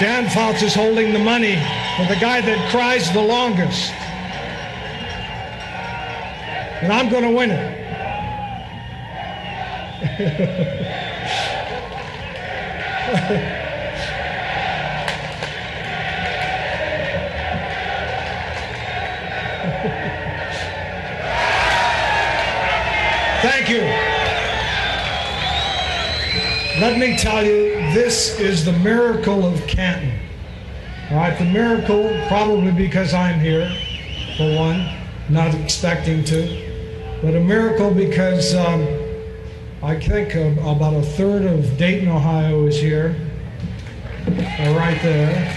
Dan Fouts is holding the money for the guy that cries the longest. And I'm going to win it. Thank you. Let me tell you, this is the miracle of Canton. All right, the miracle, probably because I'm here, for one, not expecting to, but a miracle because I think about a third of Dayton, Ohio is here, right there.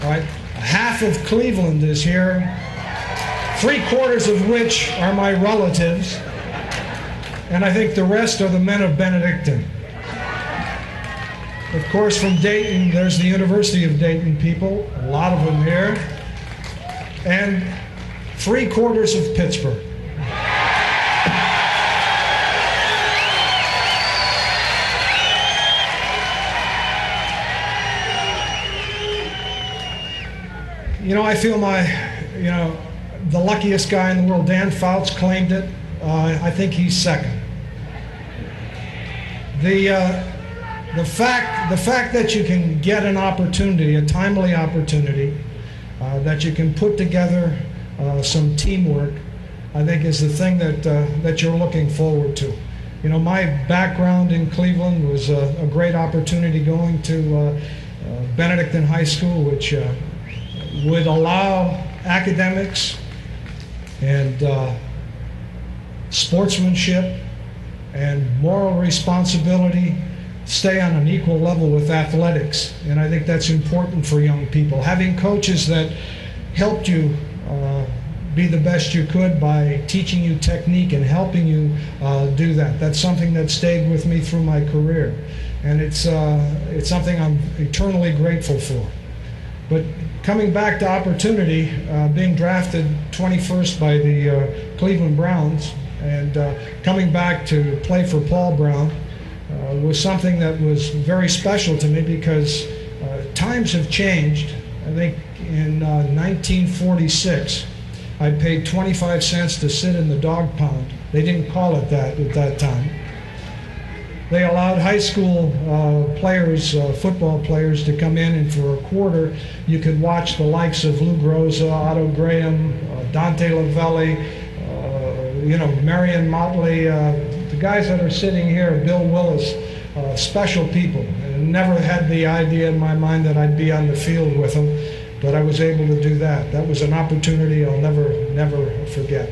All right, half of Cleveland is here, 3/4 of which are my relatives, and I think the rest are the men of Benedictine. Of course, from Dayton, there's the University of Dayton people, a lot of them here, and 3/4 of Pittsburgh. You know, I feel the luckiest guy in the world. Dan Fouts claimed it. I think he's second. The fact that you can get an opportunity, a timely opportunity, that you can put together some teamwork, I think is the thing that you're looking forward to. You know, my background in Cleveland was a great opportunity going to Benedictine High School, which would allow academics and sportsmanship and moral responsibility stay on an equal level with athletics. And I think that's important for young people. Having coaches that helped you be the best you could by teaching you technique and helping you do that. That's something that stayed with me through my career. And it's something I'm eternally grateful for. But coming back to opportunity, being drafted 21st by the Cleveland Browns and coming back to play for Paul Brown was something that was very special to me because times have changed. I think in 1946, I paid 25 cents to sit in the dog pound. They didn't call it that at that time. They allowed high school players, football players, to come in, and for a quarter, you could watch the likes of Lou Groza, Otto Graham, Dante Lavelli, Marion Motley, the guys that are sitting here, Bill Willis, special people. And never had the idea in my mind that I'd be on the field with them, but I was able to do that. That was an opportunity I'll never forget.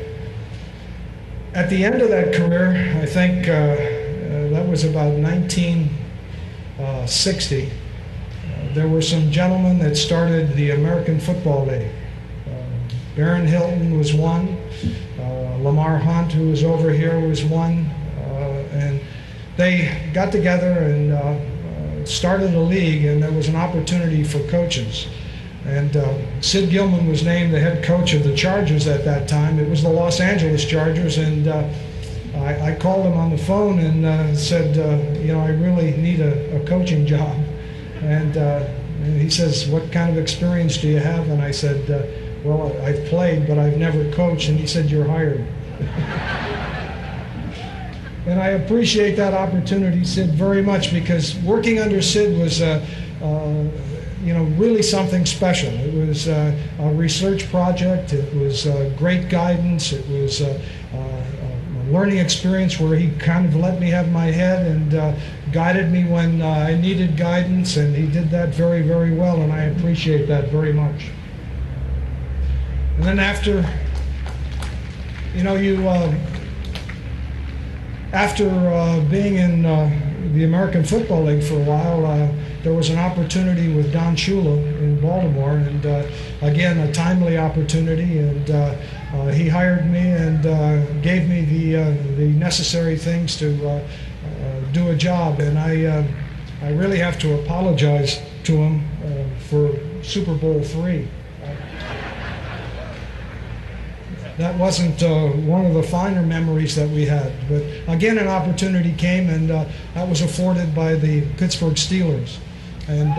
At the end of that career, I think that was about 1960, there were some gentlemen that started the American Football League. Baron Hilton was one, Lamar Hunt, who was over here, was one, and they got together and started a league, and there was an opportunity for coaches. And Sid Gilman was named the head coach of the Chargers at that time. It was the Los Angeles Chargers, and I called him on the phone and said, I really need a coaching job. And he says, what kind of experience do you have? And I said, well, I've played, but I've never coached. And he said, you're hired. And I appreciate that opportunity, Sid, very much, because working under Sid was really something special. It was a research project. It was great guidance. It was a learning experience where he kind of let me have my head and guided me when I needed guidance, and he did that very, very well, and I appreciate that very much. And then after being in the American Football League for a while, there was an opportunity with Don Shula in Baltimore, and again, a timely opportunity, and he hired me and gave me the necessary things to do a job, and I really have to apologize to him for Super Bowl III. That wasn't one of the finer memories that we had. But again, an opportunity came, and that was afforded by the Pittsburgh Steelers. And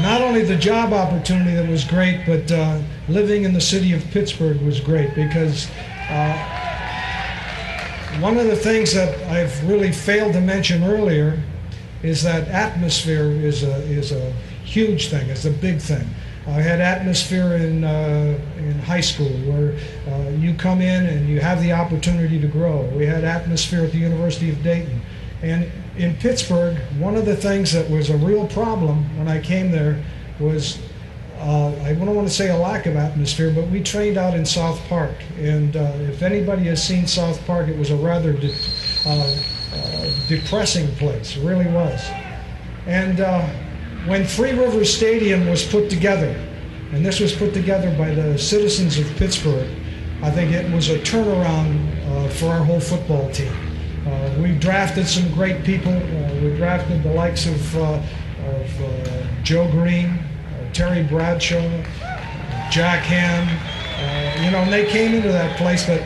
not only the job opportunity that was great, but living in the city of Pittsburgh was great, because one of the things that I've really failed to mention earlier is that atmosphere is a huge thing, is a big thing. I had atmosphere in high school where you come in and you have the opportunity to grow. We had atmosphere at the University of Dayton. And in Pittsburgh, one of the things that was a real problem when I came there was, I don't want to say a lack of atmosphere, but we trained out in South Park. And if anybody has seen South Park, it was a rather depressing place, it really was. And when Three Rivers Stadium was put together, and this was put together by the citizens of Pittsburgh, I think it was a turnaround for our whole football team. We drafted some great people. We drafted the likes of Joe Green, Terry Bradshaw, Jack Ham, and they came into that place. But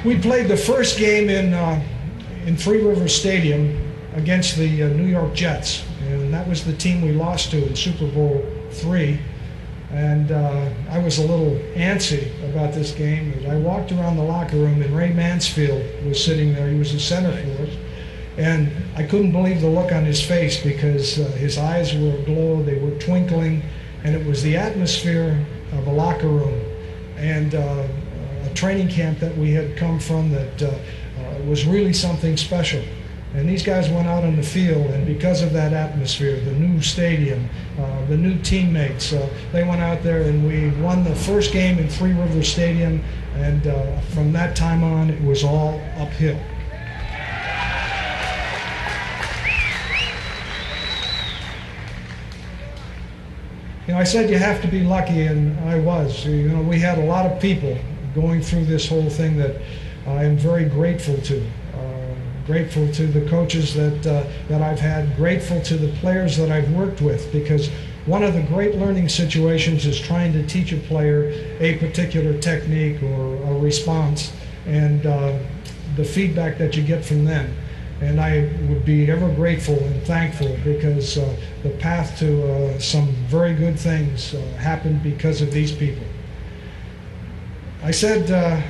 we played the first game in Three Rivers Stadium against the New York Jets, and that was the team we lost to in Super Bowl III. And I was a little antsy about this game. I walked around the locker room, and Ray Mansfield was sitting there. He was the center for us. And I couldn't believe the look on his face, because his eyes were aglow, they were twinkling, and it was the atmosphere of a locker room and a training camp that we had come from that was really something special. And these guys went out on the field, and because of that atmosphere, the new stadium, the new teammates, they went out there and we won the first game in Three Rivers Stadium, and from that time on, it was all uphill. I said you have to be lucky, and I was. We had a lot of people going through this whole thing that I am very grateful to. Grateful to the coaches that I've had, grateful to the players that I've worked with, because one of the great learning situations is trying to teach a player a particular technique or a response, and the feedback that you get from them. And I would be ever grateful and thankful, because the path to some very good things happened because of these people. I said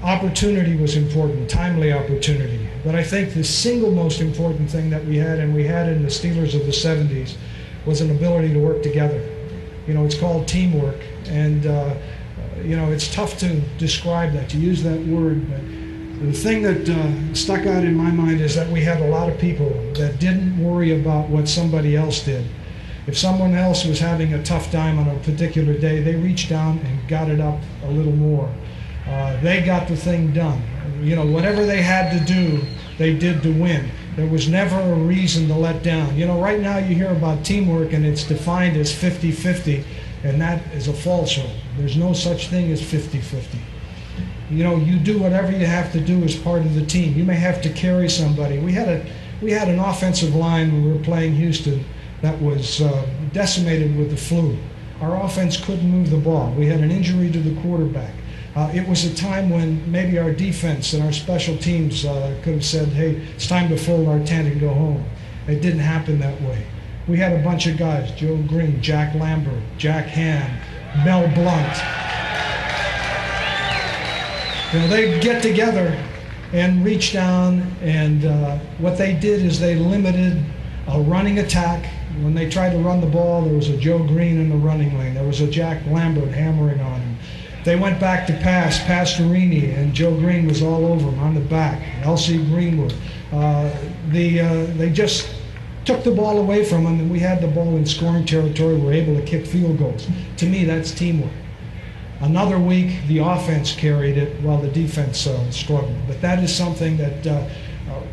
opportunity was important, timely opportunity. But I think the single most important thing that we had, and we had in the Steelers of the 70s, was an ability to work together. It's called teamwork, and it's tough to describe that, to use that word. But the thing that stuck out in my mind is that we had a lot of people that didn't worry about what somebody else did. If someone else was having a tough time on a particular day, they reached down and got it up a little more. They got the thing done. Whatever they had to do, they did to win. There was never a reason to let down. Right now you hear about teamwork, and it's defined as 50-50, and that is a falsehood. There's no such thing as 50-50. You do whatever you have to do as part of the team. You may have to carry somebody. We had an offensive line when we were playing Houston that was decimated with the flu. Our offense couldn't move the ball. We had an injury to the quarterback. It was a time when maybe our defense and our special teams could have said, hey, it's time to fold our tent and go home. It didn't happen that way. We had a bunch of guys, Joe Green, Jack Lambert, Jack Ham, Mel Blount. They'd get together and reach down, and what they did is they limited a running attack. When they tried to run the ball, there was a Joe Green in the running lane. There was a Jack Lambert hammering on him. They went back to pass, Pastorini, and Joe Green was all over him on the back, L.C. Greenwood. They just took the ball away from him, and we had the ball in scoring territory. We were able to kick field goals. To me, that's teamwork. Another week, the offense carried it while the defense struggled. But that is something that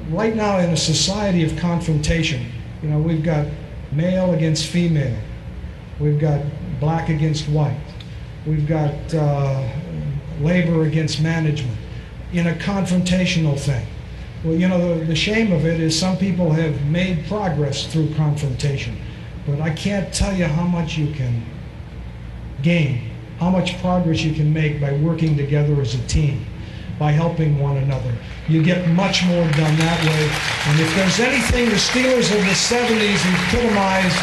right now in a society of confrontation, we've got male against female. We've got black against white. We've got labor against management in a confrontational thing. Well, the shame of it is some people have made progress through confrontation, but I can't tell you how much you can gain, how much progress you can make by working together as a team, by helping one another. You get much more done that way. And if there's anything the Steelers of the 70s epitomized,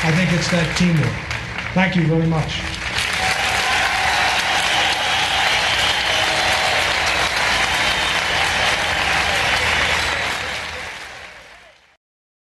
I think it's that teamwork. Thank you very much.